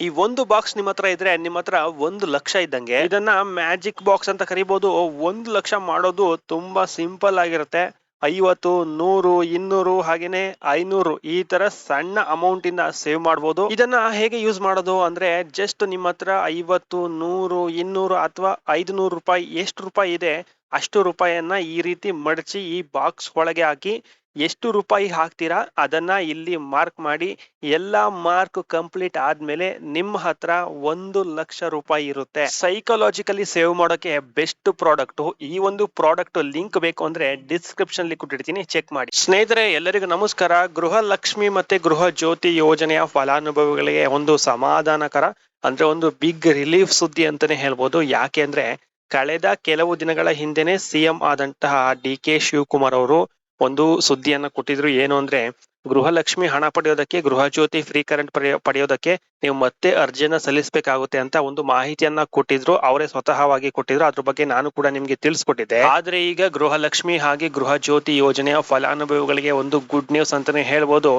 ಈ ಒಂದು ಬಾಕ್ಸ್ ನಿಮ್ಮ ಹತ್ರ ಇದ್ರೆ ನಿಮ್ಮ ಹತ್ರ 1,00,000 ಇದ್ದಂಗೆ. ಇದನ್ನ ಮ್ಯಾಜಿಕ್ ಬಾಕ್ಸ್ ಅಂತ ಕರಿಬಹುದು. 1,00,000 ಮಾಡೋದು ತುಂಬಾ ಸಿಂಪಲ್ ಆಗಿರುತ್ತೆ. 50, 100, 200 ಹಾಗೇನೆ 500 ಈ ತರ ಸಣ್ಣ ಅಮೌಂಟ್ ಇಂದ ಸೇವ್ ಮಾಡಬಹುದು. ಇದನ್ನ ಹೇಗೆ ಯೂಸ್ ಮಾಡೋದು ಅಂದ್ರೆ ಜಸ್ಟ್ ನಿಮ್ಮ ಹತ್ರ 50, 100, 200 ಅಥವಾ 500 ರೂಪಾಯಿ ಎಷ್ಟು ರೂಪಾಯಿ ಇದೆ ಅಷ್ಟು ರೂಪಾಯಿಯನ್ನ ಈ ರೀತಿ ಮಡಚಿ ಈ ಬಾಕ್ಸ್ ಒಳಗೆ ಹಾಕಿ ಎಷ್ಟು ರೂಪಾಯಿ ಹಾಕ್ತೀರಾ ಅದನ್ನ ಇಲ್ಲಿ ಮಾರ್ಕ್ ಮಾಡಿ. ಎಲ್ಲಾ ಮಾರ್ಕ್ ಕಂಪ್ಲೀಟ್ ಆದ್ಮೇಲೆ ನಿಮ್ಮ ಹತ್ರ 1,00,000 ರೂಪಾಯಿ ಇರುತ್ತೆ. ಸೈಕಾಲಜಿಕಲಿ ಸೇವ್ ಮಾಡೋಕೆ ಬೆಸ್ಟ್ ಪ್ರಾಡಕ್ಟ್. ಈ ಒಂದು ಪ್ರಾಡಕ್ಟ್ ಲಿಂಕ್ ಬೇಕು ಅಂದ್ರೆ ಡಿಸ್ಕ್ರಿಪ್ಷನ್ ಲಿಂಕ್ ಕೊಟ್ಟಿರ್ತೀನಿ, ಚೆಕ್ ಮಾಡಿ. ಸ್ನೇಹಿತರೆ ಎಲ್ಲರಿಗೂ ನಮಸ್ಕಾರ. ಗೃಹಲಕ್ಷ್ಮಿ ಮತ್ತೆ ಗೃಹ ಜ್ಯೋತಿ ಯೋಜನೆಯ ಫಲಾನುಭವಿಗಳಿಗೆ ಒಂದು ಸಮಾಧಾನಕರ ಅಂದ್ರೆ ಒಂದು ಬಿಗ್ ರಿಲೀಫ್ ಸುದ್ದಿ ಅಂತಾನೆ ಹೇಳ್ಬೋದು. ಯಾಕೆ ಅಂದ್ರೆ ಕಳೆದ ಕೆಲವು ದಿನಗಳ ಹಿಂದೆನೆ ಸಿಎಂ ಆದಂತಹ ಡಿ.ಕೆ. ಶಿವಕುಮಾರ್ ಅವರು ಒಂದು ಸುದ್ದಿಯನ್ನ ಕೊಟ್ಟಿದ್ರು. ಏನು ಅಂದ್ರೆ ಗೃಹಲಕ್ಷ್ಮಿ ಹಣ ಪಡೆಯೋದಕ್ಕೆ, ಗೃಹ ಜ್ಯೋತಿ ಫ್ರೀ ಕರೆಂಟ್ ಪಡೆಯೋದಕ್ಕೆ ನೀವು ಮತ್ತೆ ಅರ್ಜಿಯನ್ನ ಸಲ್ಲಿಸಬೇಕಾಗುತ್ತೆ ಅಂತ ಒಂದು ಮಾಹಿತಿಯನ್ನ ಕೊಟ್ಟಿದ್ರು. ಅವರೇ ಸ್ವತಃವಾಗಿ ಕೊಟ್ಟಿದ್ರು. ಅದ್ರ ಬಗ್ಗೆ ನಾನು ಕೂಡ ನಿಮ್ಗೆ ತಿಳಿಸ್ಕೊಟ್ಟಿದ್ದೆ. ಆದ್ರೆ ಈಗ ಗೃಹಲಕ್ಷ್ಮಿ ಹಾಗೆ ಗೃಹ ಜ್ಯೋತಿ ಯೋಜನೆಯ ಫಲಾನುಭವಿಗಳಿಗೆ ಒಂದು ಗುಡ್ ನ್ಯೂಸ್ ಅಂತಾನೆ ಹೇಳ್ಬೋದು.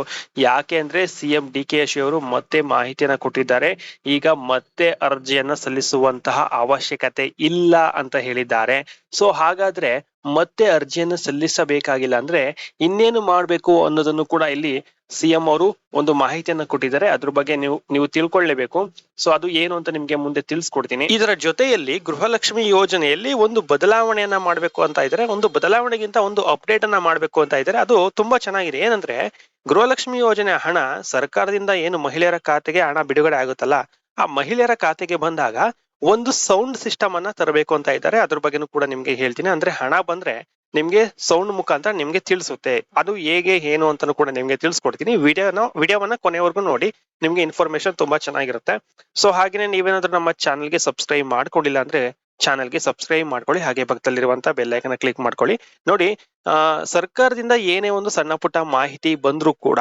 ಯಾಕೆ ಅಂದ್ರೆ ಸಿಎಂ ಡಿ.ಕೆ. ಶಿ ಅವರು ಮತ್ತೆ ಮಾಹಿತಿಯನ್ನ ಕೊಟ್ಟಿದ್ದಾರೆ. ಈಗ ಮತ್ತೆ ಅರ್ಜಿಯನ್ನ ಸಲ್ಲಿಸುವಂತಹ ಅವಶ್ಯಕತೆ ಇಲ್ಲ ಅಂತ ಹೇಳಿದ್ದಾರೆ. ಸೊ ಹಾಗಾದ್ರೆ ಮತ್ತೆ ಅರ್ಜಿಯನ್ನು ಸಲ್ಲಿಸಬೇಕಾಗಿಲ್ಲ ಅಂದ್ರೆ ಇನ್ನೇನು ಮಾಡ್ಬೇಕು ಅನ್ನೋದನ್ನು ಕೂಡ ಇಲ್ಲಿ ಸಿಎಂ ಅವರು ಒಂದು ಮಾಹಿತಿಯನ್ನ ಕೊಟ್ಟಿದ್ದಾರೆ. ಅದ್ರ ಬಗ್ಗೆ ನೀವು ತಿಳ್ಕೊಳ್ಳೇಬೇಕು. ಸೊ ಅದು ಏನು ಅಂತ ನಿಮ್ಗೆ ಮುಂದೆ ತಿಳಿಸ್ಕೊಡ್ತೀನಿ. ಇದರ ಜೊತೆಯಲ್ಲಿ ಗೃಹಲಕ್ಷ್ಮಿ ಯೋಜನೆಯಲ್ಲಿ ಒಂದು ಬದಲಾವಣೆಯನ್ನ ಮಾಡ್ಬೇಕು ಅಂತ ಇದ್ದಾರೆ. ಒಂದು ಬದಲಾವಣೆಗಿಂತ ಒಂದು ಅಪ್ಡೇಟ್ ಅನ್ನ ಮಾಡ್ಬೇಕು ಅಂತ ಇದ್ದಾರೆ. ಅದು ತುಂಬಾ ಚೆನ್ನಾಗಿದೆ. ಏನಂದ್ರೆ ಗೃಹಲಕ್ಷ್ಮಿ ಯೋಜನೆ ಹಣ ಸರ್ಕಾರದಿಂದ ಏನು ಮಹಿಳೆಯರ ಖಾತೆಗೆ ಹಣ ಬಿಡುಗಡೆ ಆಗುತ್ತಲ್ಲ, ಆ ಮಹಿಳೆಯರ ಖಾತೆಗೆ ಬಂದಾಗ ಒಂದು ಸೌಂಡ್ ಸಿಸ್ಟಮ್ ಅನ್ನ ತರಬೇಕು ಅಂತ ಇದ್ದಾರೆ. ಅದ್ರ ಬಗ್ಗೆನೂ ಕೂಡ ನಿಮ್ಗೆ ಹೇಳ್ತೀನಿ. ಅಂದ್ರೆ ಹಣ ಬಂದ್ರೆ ನಿಮ್ಗೆ ಸೌಂಡ್ ಮುಖಾಂತರ ನಿಮ್ಗೆ ತಿಳಿಸುತ್ತೆ. ಅದು ಹೇಗೆ ಏನು ಅಂತಾನು ಕೂಡ ನಿಮ್ಗೆ ತಿಳಿಸ್ಕೊಡ್ತೀನಿ. ವಿಡಿಯೋವನ್ನ ಕೊನೆವರೆಗೂ ನೋಡಿ, ನಿಮ್ಗೆ ಇನ್ಫಾರ್ಮೇಶನ್ ತುಂಬಾ ಚೆನ್ನಾಗಿರುತ್ತೆ. ಸೊ ಹಾಗೇನೆ ನೀವೇನಾದ್ರೂ ನಮ್ಮ ಚಾನಲ್ಗೆ ಸಬ್ಸ್ಕ್ರೈಬ್ ಮಾಡ್ಕೊಂಡಿಲ್ಲ ಅಂದ್ರೆ ಚಾನಲ್ಗೆ ಸಬ್ಸ್ಕ್ರೈಬ್ ಮಾಡ್ಕೊಳ್ಳಿ. ಹಾಗೆ ಪಕ್ಕದಲ್ಲಿರುವಂತ ಬೆಲ್ ಐಕನ್ ಕ್ಲಿಕ್ ಮಾಡ್ಕೊಳ್ಳಿ. ನೋಡಿ, ಸರ್ಕಾರದಿಂದ ಏನೇ ಒಂದು ಸಣ್ಣ ಪುಟ್ಟ ಮಾಹಿತಿ ಬಂದ್ರೂ ಕೂಡ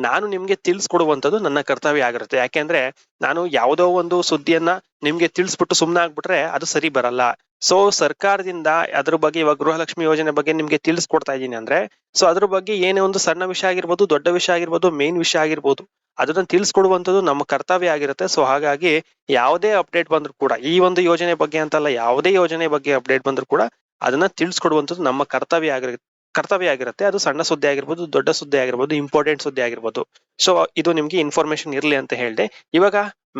ನಾನು ನಿಮ್ಗೆ ತಿಳಿಸ್ಕೊಡುವಂತದ್ದು ನನ್ನ ಕರ್ತವ್ಯ ಆಗಿರುತ್ತೆ. ಯಾಕೆಂದ್ರೆ ನಾನು ಯಾವುದೋ ಒಂದು ಸುದ್ದಿಯನ್ನ ನಿಮ್ಗೆ ತಿಳಿಸ್ಬಿಟ್ಟು ಸುಮ್ನೆ ಆಗ್ಬಿಟ್ರೆ ಅದು ಸರಿ ಬರಲ್ಲ. ಸೊ ಸರ್ಕಾರದಿಂದ ಅದ್ರ ಬಗ್ಗೆ ಇವಾಗ ಗೃಹಲಕ್ಷ್ಮಿ ಯೋಜನೆ ಬಗ್ಗೆ ನಿಮ್ಗೆ ತಿಳಿಸ್ಕೊಡ್ತಾ ಇದ್ದೀನಿ ಅಂದ್ರೆ ಸೊ ಅದ್ರ ಬಗ್ಗೆ ಏನೇ ಒಂದು ಸಣ್ಣ ವಿಷಯ ಆಗಿರ್ಬೋದು, ದೊಡ್ಡ ವಿಷಯ ಆಗಿರ್ಬೋದು, ಮೇನ್ ವಿಷಯ ಆಗಿರ್ಬೋದು, ಅದನ್ನ ತಿಳಿಸ್ಕೊಡುವಂತದ್ದು ನಮ್ಮ ಕರ್ತವ್ಯ ಆಗಿರುತ್ತೆ. ಸೊ ಹಾಗಾಗಿ ಯಾವುದೇ ಅಪ್ಡೇಟ್ ಬಂದ್ರು ಕೂಡ, ಈ ಒಂದು ಯೋಜನೆ ಬಗ್ಗೆ ಅಂತಲ್ಲ, ಯಾವುದೇ ಯೋಜನೆ ಬಗ್ಗೆ ಅಪ್ಡೇಟ್ ಬಂದ್ರು ಕೂಡ ಅದನ್ನ ತಿಳಿಸ್ಕೊಡುವಂತದ್ದು ನಮ್ಮ ಕರ್ತವ್ಯ ಆಗಿರುತ್ತೆ. ಅದು ಸಣ್ಣ ಸುದ್ದಿ ಆಗಿರ್ಬೋದು, ದೊಡ್ಡ ಸುದ್ದಿ ಆಗಿರ್ಬೋದು, ಇಂಪಾರ್ಟೆಂಟ್ ಸುದ್ದಿ ಆಗಿರ್ಬೋದು. ಸೊ ಇದು ನಿಮ್ಗೆ ಇನ್ಫಾರ್ಮೇಶನ್ ಇರ್ಲಿ ಅಂತ ಹೇಳ್ದೆ. ಇವಾಗ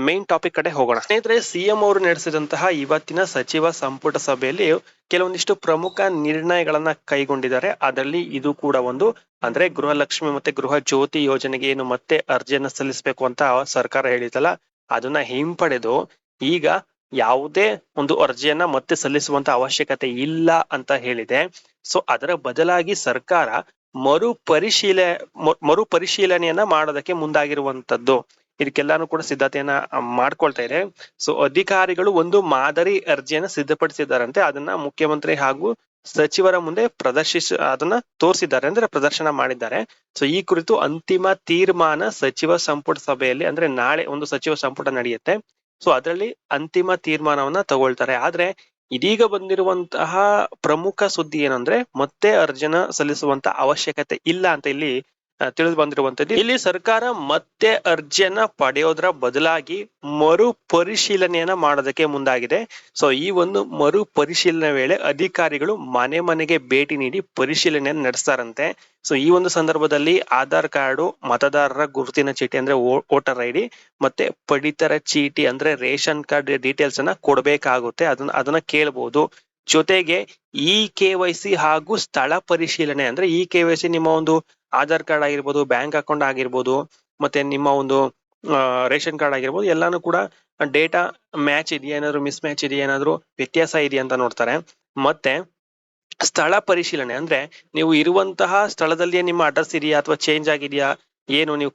ಮೇನ್ ಟಾಪಿಕ್ ಕಡೆ ಹೋಗೋಣ. ಸ್ನೇಹಿತರೆ, ಸಿಎಂ ಅವರು ನಡೆಸಿದಂತಹ ಇವತ್ತಿನ ಸಚಿವ ಸಂಪುಟ ಸಭೆಯಲ್ಲಿ ಕೆಲವೊಂದಿಷ್ಟು ಪ್ರಮುಖ ನಿರ್ಣಯಗಳನ್ನ ಕೈಗೊಂಡಿದ್ದಾರೆ. ಅದರಲ್ಲಿ ಇದು ಕೂಡ ಒಂದು. ಅಂದ್ರೆ ಗೃಹಲಕ್ಷ್ಮಿ ಮತ್ತೆ ಗೃಹ ಜ್ಯೋತಿ ಯೋಜನೆಗೆ ಏನು ಮತ್ತೆ ಅರ್ಜಿಯನ್ನ ಸಲ್ಲಿಸಬೇಕು ಅಂತ ಸರ್ಕಾರ ಹೇಳಿತಲ್ಲ, ಅದನ್ನ ಹಿಂಪಡೆದು ಈಗ ಯಾವುದೇ ಒಂದು ಅರ್ಜಿಯನ್ನ ಮತ್ತೆ ಸಲ್ಲಿಸುವಂತ ಅವಶ್ಯಕತೆ ಇಲ್ಲ ಅಂತ ಹೇಳಿದೆ. ಸೊ ಅದರ ಬದಲಾಗಿ ಸರ್ಕಾರ ಮರುಪರಿಶೀಲನೆಯನ್ನ ಮಾಡೋದಕ್ಕೆ ಮುಂದಾಗಿರುವಂತದ್ದು. ಇದಕ್ಕೆಲ್ಲಾನು ಕೂಡ ಸಿದ್ಧತೆಯನ್ನ ಮಾಡ್ಕೊಳ್ತಾ ಇದೆ. ಸೊ ಅಧಿಕಾರಿಗಳು ಒಂದು ಮಾದರಿ ಅರ್ಜಿಯನ್ನ ಸಿದ್ಧಪಡಿಸಿದ್ದಾರಂತೆ. ಅದನ್ನ ಮುಖ್ಯಮಂತ್ರಿ ಹಾಗೂ ಸಚಿವರ ಮುಂದೆ ಅದನ್ನ ತೋರಿಸಿದ್ದಾರೆ, ಅಂದ್ರೆ ಪ್ರದರ್ಶನ ಮಾಡಿದ್ದಾರೆ. ಸೊ ಈ ಕುರಿತು ಅಂತಿಮ ತೀರ್ಮಾನ ಸಚಿವ ಸಂಪುಟ ಸಭೆಯಲ್ಲಿ, ಅಂದ್ರೆ ನಾಳೆ ಒಂದು ಸಚಿವ ಸಂಪುಟ ನಡೆಯುತ್ತೆ. ಸೊ ಅದರಲ್ಲಿ ಅಂತಿಮ ತೀರ್ಮಾನವನ್ನ ತಗೊಳ್ತಾರೆ. ಆದ್ರೆ ಇದೀಗ ಬಂದಿರುವಂತಹ ಪ್ರಮುಖ ಸುದ್ದಿ ಏನಂದ್ರೆ ಮತ್ತೆ ಅರ್ಜಿನ ಸಲ್ಲಿಸುವಂತ ಅವಶ್ಯಕತೆ ಇಲ್ಲ ಅಂತ ಇಲ್ಲಿ ತಿಳಿದು ಬಂದಿರುವಂತದ್ದು. ಇಲ್ಲಿ ಸರ್ಕಾರ ಮತ್ತೆ ಅರ್ಜಿಯನ್ನ ಪಡೆಯೋದ್ರ ಬದಲಾಗಿ ಮರುಪರಿಶೀಲನೆಯನ್ನ ಮಾಡೋದಕ್ಕೆ ಮುಂದಾಗಿದೆ. ಸೊ ಈ ಒಂದು ಮರುಪರಿಶೀಲನೆ ವೇಳೆ ಅಧಿಕಾರಿಗಳು ಮನೆ ಮನೆಗೆ ಭೇಟಿ ನೀಡಿ ಪರಿಶೀಲನೆಯನ್ನು ನಡೆಸ್ತಾರಂತೆ. ಸೊ ಈ ಒಂದು ಸಂದರ್ಭದಲ್ಲಿ ಆಧಾರ್ ಕಾರ್ಡು, ಮತದಾರರ ಗುರುತಿನ ಚೀಟಿ ಅಂದ್ರೆ ವೋಟರ್ ಐಡಿ, ಮತ್ತೆ ಪಡಿತರ ಚೀಟಿ ಅಂದ್ರೆ ರೇಷನ್ ಕಾರ್ಡ್ ಡೀಟೇಲ್ಸ್ ಅನ್ನ ಕೊಡ್ಬೇಕಾಗುತ್ತೆ. ಅದನ್ನ ಕೇಳಬಹುದು. ಜೊತೆಗೆ KYC ಹಾಗೂ ಸ್ಥಳ ಪರಿಶೀಲನೆ, ಅಂದ್ರೆ KYC ನಿಮ್ಮ ಒಂದು ಆಧಾರ್ ಕಾರ್ಡ್ ಆಗಿರ್ಬೋದು, ಬ್ಯಾಂಕ್ ಅಕೌಂಟ್ ಆಗಿರ್ಬೋದು, ಮತ್ತೆ ನಿಮ್ಮ ಒಂದು ರೇಷನ್ ಕಾರ್ಡ್ ಆಗಿರ್ಬೋದು, ಎಲ್ಲಾನು ಕೂಡ ಡೇಟಾ ಮ್ಯಾಚ್ ಇದೆಯಾ, ಏನಾದ್ರು ಮಿಸ್ ಮ್ಯಾಚ್ ಇದೆಯಾ, ಏನಾದ್ರು ವ್ಯತ್ಯಾಸ ಇದೆಯಾ ಅಂತ ನೋಡ್ತಾರೆ. ಮತ್ತೆ ಸ್ಥಳ ಪರಿಶೀಲನೆ ಅಂದ್ರೆ ನೀವು ಇರುವಂತಹ ಸ್ಥಳದಲ್ಲಿಯೇ ನಿಮ್ಮ ಅಡ್ರೆಸ್ ಇದೆಯಾ ಅಥವಾ ಚೇಂಜ್ ಆಗಿದೆಯಾ, ಏನು ನೀವು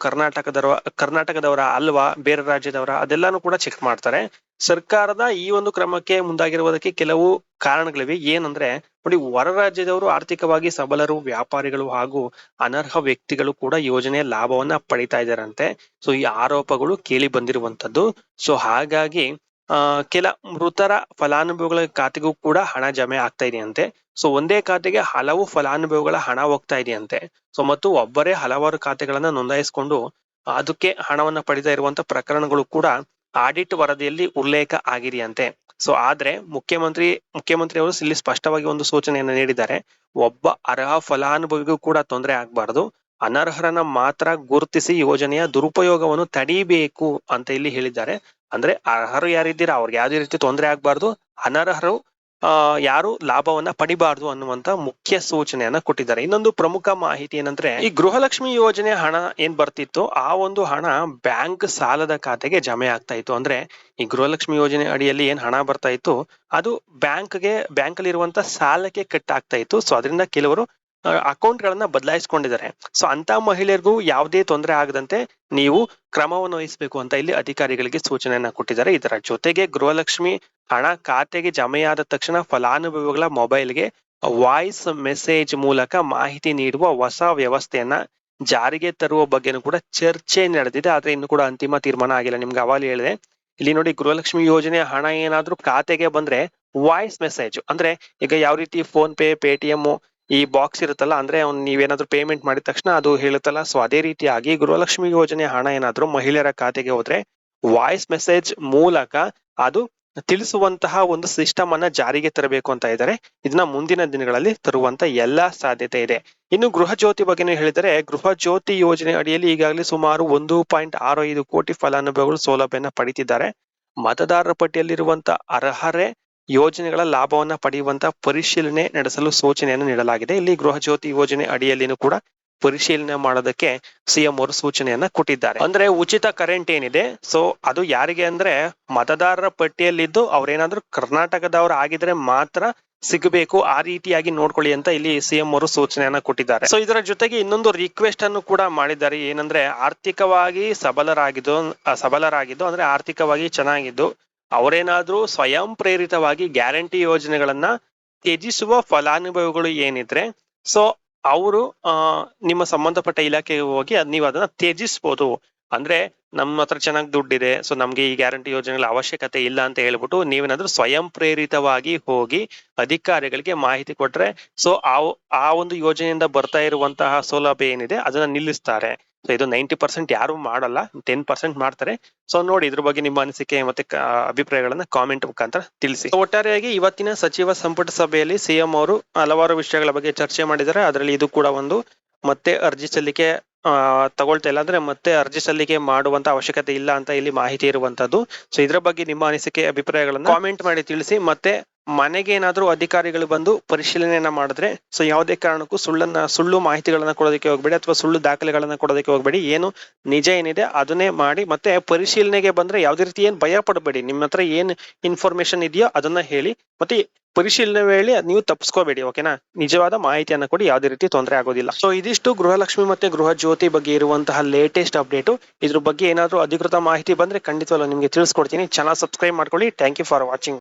ಕರ್ನಾಟಕದವರ ಅಲ್ವಾ, ಬೇರೆ ರಾಜ್ಯದವರ, ಅದೆಲ್ಲಾನು ಕೂಡ ಚೆಕ್ ಮಾಡ್ತಾರೆ. ಸರ್ಕಾರದ ಈ ಒಂದು ಕ್ರಮಕ್ಕೆ ಮುಂದಾಗಿರುವುದಕ್ಕೆ ಕೆಲವು ಕಾರಣಗಳಿವೆ. ಏನಂದ್ರೆ ನೋಡಿ, ಹೊರ ರಾಜ್ಯದವರು ಆರ್ಥಿಕವಾಗಿ ಸಬಲರು, ವ್ಯಾಪಾರಿಗಳು ಹಾಗೂ ಅನರ್ಹ ವ್ಯಕ್ತಿಗಳು ಕೂಡ ಯೋಜನೆಯ ಲಾಭವನ್ನ ಪಡಿತಾ ಇದ್ದಾರಂತೆ. ಸೊ ಈ ಆರೋಪಗಳು ಕೇಳಿ ಬಂದಿರುವಂತದ್ದು. ಸೊ ಹಾಗಾಗಿ ಕೆಲ ಮೃತರ ಫಲಾನುಭವಿಗಳ ಖಾತೆಗೂ ಕೂಡ ಹಣ ಜಮೆ ಆಗ್ತಾ ಇದೆಯಂತೆ. ಸೊ ಒಂದೇ ಖಾತೆಗೆ ಹಲವು ಫಲಾನುಭವಿಗಳ ಹಣ ಹೋಗ್ತಾ ಇದೆಯಂತೆ. ಸೊ ಮತ್ತು ಒಬ್ಬರೇ ಹಲವಾರು ಖಾತೆಗಳನ್ನ ನೋಂದಾಯಿಸಿಕೊಂಡು ಅದಕ್ಕೆ ಹಣವನ್ನ ಪಡಿತಾ ಇರುವಂತ ಪ್ರಕರಣಗಳು ಕೂಡ ಆಡಿಟ್ ವರದಿಯಲ್ಲಿ ಉಲ್ಲೇಖ ಆಗಿದೆಯಂತೆ. ಸೊ ಆದ್ರೆ ಮುಖ್ಯಮಂತ್ರಿ ಅವರು ಇಲ್ಲಿ ಸ್ಪಷ್ಟವಾಗಿ ಒಂದು ಸೂಚನೆಯನ್ನು ನೀಡಿದ್ದಾರೆ. ಒಬ್ಬ ಅರ್ಹ ಫಲಾನುಭವಿಗೂ ಕೂಡ ತೊಂದರೆ ಆಗ್ಬಾರ್ದು, ಅನರ್ಹರನ್ನ ಮಾತ್ರ ಗುರುತಿಸಿ ಯೋಜನೆಯ ದುರುಪಯೋಗವನ್ನು ತಡೀಬೇಕು ಅಂತ ಇಲ್ಲಿ ಹೇಳಿದ್ದಾರೆ. ಅಂದ್ರೆ ಅರ್ಹರು ಯಾರಿದ್ದೀರಾ ಅವ್ರಿಗೆ ಯಾವುದೇ ರೀತಿ ತೊಂದರೆ ಆಗ್ಬಾರ್ದು, ಅನರ್ಹರು ಯಾರು ಲಾಭವನ್ನ ಪಡಿಬಾರ್ದು ಅನ್ನುವಂತ ಮುಖ್ಯ ಸೂಚನೆಯನ್ನ ಕೊಟ್ಟಿದ್ದಾರೆ. ಇನ್ನೊಂದು ಪ್ರಮುಖ ಮಾಹಿತಿ ಏನಂದ್ರೆ, ಈ ಗೃಹಲಕ್ಷ್ಮಿ ಯೋಜನೆ ಹಣ ಏನ್ ಬರ್ತಿತ್ತು ಆ ಒಂದು ಹಣ ಬ್ಯಾಂಕ್ ಸಾಲದ ಖಾತೆಗೆ ಜಮೆ ಆಗ್ತಾ ಇತ್ತು. ಅಂದ್ರೆ ಈ ಗೃಹಲಕ್ಷ್ಮಿ ಯೋಜನೆ ಅಡಿಯಲ್ಲಿ ಏನ್ ಹಣ ಬರ್ತಾ ಇತ್ತು ಅದು ಬ್ಯಾಂಕ್ ಅಲ್ಲಿ ಇರುವಂತ ಸಾಲಕ್ಕೆ ಕಟ್ ಆಗ್ತಾ ಇತ್ತು. ಸೊ ಅದರಿಂದ ಕೆಲವರು ಅಕೌಂಟ್ ಗಳನ್ನ ಬದಲಾಯಿಸಿಕೊಂಡಿದ್ದಾರೆ. ಸೊ ಅಂತ ಮಹಿಳೆಯರಿಗೂ ಯಾವುದೇ ತೊಂದರೆ ಆಗದಂತೆ ನೀವು ಕ್ರಮವನ್ನು ವಹಿಸಬೇಕು ಅಂತ ಇಲ್ಲಿ ಅಧಿಕಾರಿಗಳಿಗೆ ಸೂಚನೆಯನ್ನ ಕೊಟ್ಟಿದ್ದಾರೆ. ಇದರ ಜೊತೆಗೆ ಗೃಹಲಕ್ಷ್ಮಿ ಹಣ ಖಾತೆಗೆ ಜಮೆಯಾದ ತಕ್ಷಣ ಫಲಾನುಭವಿಗಳ ಮೊಬೈಲ್ಗೆ ವಾಯ್ಸ್ ಮೆಸೇಜ್ ಮೂಲಕ ಮಾಹಿತಿ ನೀಡುವ ಹೊಸ ವ್ಯವಸ್ಥೆಯನ್ನ ಜಾರಿಗೆ ತರುವ ಬಗ್ಗೆನೂ ಕೂಡ ಚರ್ಚೆ ನಡೆದಿದೆ. ಆದ್ರೆ ಇನ್ನು ಕೂಡ ಅಂತಿಮ ತೀರ್ಮಾನ ಆಗಿಲ್ಲ. ನಿಮ್ಗೆ ಅವಾಗಲೇ ಹೇಳಿದೆ, ಇಲ್ಲಿ ನೋಡಿ ಗೃಹಲಕ್ಷ್ಮಿ ಯೋಜನೆ ಹಣ ಏನಾದ್ರೂ ಖಾತೆಗೆ ಬಂದ್ರೆ ವಾಯ್ಸ್ ಮೆಸೇಜ್, ಅಂದ್ರೆ ಈಗ ಯಾವ ರೀತಿ ಫೋನ್ ಪೇ, ಪೇಟಿಎಂ ಈ ಬಾಕ್ಸ್ ಇರುತ್ತಲ್ಲ, ಅಂದ್ರೆ ನೀವೇನಾದ್ರೂ ಪೇಮೆಂಟ್ ಮಾಡಿದ ತಕ್ಷಣ ಅದು ಹೇಳುತ್ತಲ್ಲ, ಸೊ ಅದೇ ರೀತಿಯಾಗಿ ಗೃಹಲಕ್ಷ್ಮಿ ಯೋಜನೆ ಹಣ ಏನಾದ್ರೂ ಮಹಿಳೆಯರ ಖಾತೆಗೆ ಹೋದ್ರೆ ವಾಯ್ಸ್ ಮೆಸೇಜ್ ಮೂಲಕ ಅದು ತಿಳಿಸುವಂತಹ ಒಂದು ಸಿಸ್ಟಮ್ ಅನ್ನ ಜಾರಿಗೆ ತರಬೇಕು ಅಂತ ಇದ್ದಾರೆ. ಇದನ್ನ ಮುಂದಿನ ದಿನಗಳಲ್ಲಿ ತರುವಂತ ಎಲ್ಲಾ ಸಾಧ್ಯತೆ ಇದೆ. ಇನ್ನು ಗೃಹ ಜ್ಯೋತಿ ಬಗ್ಗೆ ಹೇಳಿದರೆ, ಗೃಹ ಜ್ಯೋತಿ ಯೋಜನೆ ಅಡಿಯಲ್ಲಿ ಈಗಾಗಲೇ ಸುಮಾರು 1.65 ಕೋಟಿ ಫಲಾನುಭವಿಗಳು ಸೌಲಭ್ಯನ ಪಡಿತಿದ್ದಾರೆ. ಮತದಾರರ ಪಟ್ಟಿಯಲ್ಲಿರುವಂತ ಅರ್ಹರೇ ಯೋಜನೆಗಳ ಲಾಭವನ್ನ ಪಡೆಯುವಂತ ಪರಿಶೀಲನೆ ನಡೆಸಲು ಸೂಚನೆಯನ್ನು ನೀಡಲಾಗಿದೆ. ಇಲ್ಲಿ ಗೃಹ ಜ್ಯೋತಿ ಯೋಜನೆ ಅಡಿಯಲ್ಲಿನೂ ಕೂಡ ಪರಿಶೀಲನೆ ಮಾಡೋದಕ್ಕೆ ಸಿಎಂ ಅವರು ಸೂಚನೆಯನ್ನ ಕೊಟ್ಟಿದ್ದಾರೆ. ಅಂದ್ರೆ ಉಚಿತ ಕರೆಂಟ್ ಏನಿದೆ, ಸೊ ಅದು ಯಾರಿಗೆ ಅಂದ್ರೆ ಮತದಾರರ ಪಟ್ಟಿಯಲ್ಲಿದ್ದು ಅವ್ರೇನಾದ್ರೂ ಕರ್ನಾಟಕದವರು ಆಗಿದ್ರೆ ಮಾತ್ರ ಸಿಗಬೇಕು, ಆ ರೀತಿಯಾಗಿ ನೋಡ್ಕೊಳ್ಳಿ ಅಂತ ಇಲ್ಲಿ ಸಿಎಂ ಅವರು ಸೂಚನೆಯನ್ನ ಕೊಟ್ಟಿದ್ದಾರೆ. ಸೊ ಇದರ ಜೊತೆಗೆ ಇನ್ನೊಂದು ರಿಕ್ವೆಸ್ಟ್ ಅನ್ನು ಕೂಡ ಮಾಡಿದ್ದಾರೆ. ಏನಂದ್ರೆ ಆರ್ಥಿಕವಾಗಿ ಸಬಲರಾಗಿದ್ದು ಅಂದ್ರೆ ಆರ್ಥಿಕವಾಗಿ ಚೆನ್ನಾಗಿದ್ದು ಅವರೇನಾದ್ರೂ ಸ್ವಯಂ ಪ್ರೇರಿತವಾಗಿ ಗ್ಯಾರಂಟಿ ಯೋಜನೆಗಳನ್ನ ತ್ಯಜಿಸುವ ಫಲಾನುಭವಿಗಳು ಏನಿದ್ರೆ, ಸೊ ಅವರು ನಿಮ್ಮ ಸಂಬಂಧಪಟ್ಟ ಇಲಾಖೆಗೆ ಹೋಗಿ ನೀವು ಅದನ್ನ ತ್ಯಜಿಸಬಹುದು. ಅಂದ್ರೆ ನಮ್ಮ ಹತ್ರ ಚೆನ್ನಾಗಿ ದುಡ್ಡಿದೆ, ಸೊ ನಮ್ಗೆ ಈ ಗ್ಯಾರಂಟಿ ಯೋಜನೆಗಳ ಅವಶ್ಯಕತೆ ಇಲ್ಲ ಅಂತ ಹೇಳ್ಬಿಟ್ಟು ನೀವೇನಾದ್ರೂ ಸ್ವಯಂ ಪ್ರೇರಿತವಾಗಿ ಹೋಗಿ ಅಧಿಕಾರಿಗಳಿಗೆ ಮಾಹಿತಿ ಕೊಟ್ರೆ, ಸೊ ಆ ಒಂದು ಯೋಜನೆಯಿಂದ ಬರ್ತಾ ಇರುವಂತಹ ಸೌಲಭ್ಯ ಏನಿದೆ ಅದನ್ನ ನಿಲ್ಲಿಸ್ತಾರೆ. ಸೊ ಇದು 90% ಯಾರು ಮಾಡಲ್ಲ, 10% ಮಾಡ್ತಾರೆ. ಸೊ ನೋಡಿ, ಇದ್ರ ಬಗ್ಗೆ ನಿಮ್ಮ ಅನಿಸಿಕೆ ಮತ್ತೆ ಅಭಿಪ್ರಾಯಗಳನ್ನ ಕಾಮೆಂಟ್ ಮುಖಾಂತರ ತಿಳಿಸಿ. ಒಟ್ಟಾರೆಯಾಗಿ ಇವತ್ತಿನ ಸಚಿವ ಸಂಪುಟ ಸಭೆಯಲ್ಲಿ ಸಿಎಂ ಅವರು ಹಲವಾರು ವಿಷಯಗಳ ಬಗ್ಗೆ ಚರ್ಚೆ ಮಾಡಿದ್ದಾರೆ. ಅದರಲ್ಲಿ ಇದು ಕೂಡ ಒಂದು. ಮತ್ತೆ ಅರ್ಜಿ ಸಲ್ಲಿಕೆ ತಗೊಳ್ತಾ ಇಲ್ಲ ಅಂದ್ರೆ ಮತ್ತೆ ಅರ್ಜಿ ಸಲ್ಲಿಕೆ ಮಾಡುವಂತ ಅವಶ್ಯಕತೆ ಇಲ್ಲ ಅಂತ ಇಲ್ಲಿ ಮಾಹಿತಿ ಇರುವಂತದ್ದು. ಸೊ ಇದ್ರ ಬಗ್ಗೆ ನಿಮ್ಮ ಅನಿಸಿಕೆ ಅಭಿಪ್ರಾಯಗಳನ್ನ ಕಾಮೆಂಟ್ ಮಾಡಿ ತಿಳಿಸಿ. ಮತ್ತೆ ಮನೆಗೆ ಏನಾದ್ರೂ ಅಧಿಕಾರಿಗಳು ಬಂದು ಪರಿಶೀಲನೆಯನ್ನ ಮಾಡಿದ್ರೆ, ಸೊ ಯಾವುದೇ ಕಾರಣಕ್ಕೂ ಸುಳ್ಳು ಮಾಹಿತಿಗಳನ್ನ ಕೊಡೋದಕ್ಕೆ ಹೋಗ್ಬೇಡಿ ಅಥವಾ ಸುಳ್ಳು ದಾಖಲೆಗಳನ್ನ ಕೊಡೋದಕ್ಕೆ ಹೋಗ್ಬೇಡಿ. ಏನು ನಿಜ ಏನಿದೆ ಅದನ್ನೇ ಮಾಡಿ. ಮತ್ತೆ ಪರಿಶೀಲನೆಗೆ ಬಂದ್ರೆ ಯಾವುದೇ ರೀತಿ ಏನ್ ಭಯ ಪಡಬೇಡಿ. ನಿಮ್ಮ ಹತ್ರ ಏನ್ ಇನ್ಫಾರ್ಮೇಶನ್ ಇದೆಯೋ ಅದನ್ನ ಹೇಳಿ. ಮತ್ತೆ ಪರಿಶೀಲನೆ ವೇಳೆ ನೀವು ತಪ್ಪಿಸ್ಕೋಬೇಡಿ, ಓಕೆನಾ? ನಿಜವಾದ ಮಾಹಿತಿಯನ್ನ ಕೊಡಿ, ಯಾವುದೇ ರೀತಿ ತೊಂದರೆ ಆಗೋದಿಲ್ಲ. ಸೊ ಇದಿಷ್ಟು ಗೃಹಲಕ್ಷ್ಮಿ ಮತ್ತೆ ಗೃಹ ಜ್ಯೋತಿ ಬಗ್ಗೆ ಇರುವಂತಹ ಲೇಟೆಸ್ಟ್ ಅಪ್ಡೇಟ್. ಇದ್ರ ಬಗ್ಗೆ ಏನಾದ್ರೂ ಅಧಿಕೃತ ಮಾಹಿತಿ ಬಂದ್ರೆ ಖಂಡಿತವಲ್ಲ ನಿಮ್ಗೆ ತಿಳಿಸ್ಕೊಡ್ತೀನಿ. ಚಾನಲ್ ಸಬ್ಸ್ಕ್ರೈಬ್ ಮಾಡ್ಕೊಳ್ಳಿ. Thank you for watching.